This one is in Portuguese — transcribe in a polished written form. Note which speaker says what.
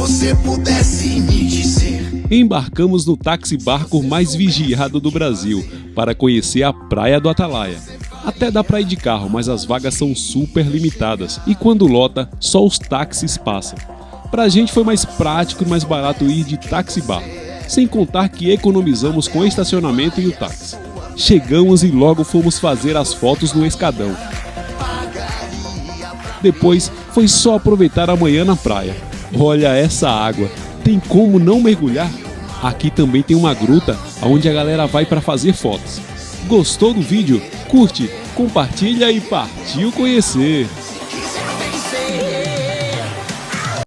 Speaker 1: você pudesse me dizer.
Speaker 2: Embarcamos no táxi-barco mais vigiado do Brasil para conhecer a Praia do Atalaia. Até dá pra ir de carro, mas as vagas são super limitadas e quando lota, só os táxis passam. Pra gente foi mais prático e mais barato ir de táxi-barco, sem contar que economizamos com o estacionamento e o táxi. Chegamos e logo fomos fazer as fotos no escadão. Depois foi só aproveitar a manhã na praia. Olha essa água, tem como não mergulhar? Aqui também tem uma gruta onde a galera vai para fazer fotos. Gostou do vídeo? Curte, compartilha e partiu conhecer!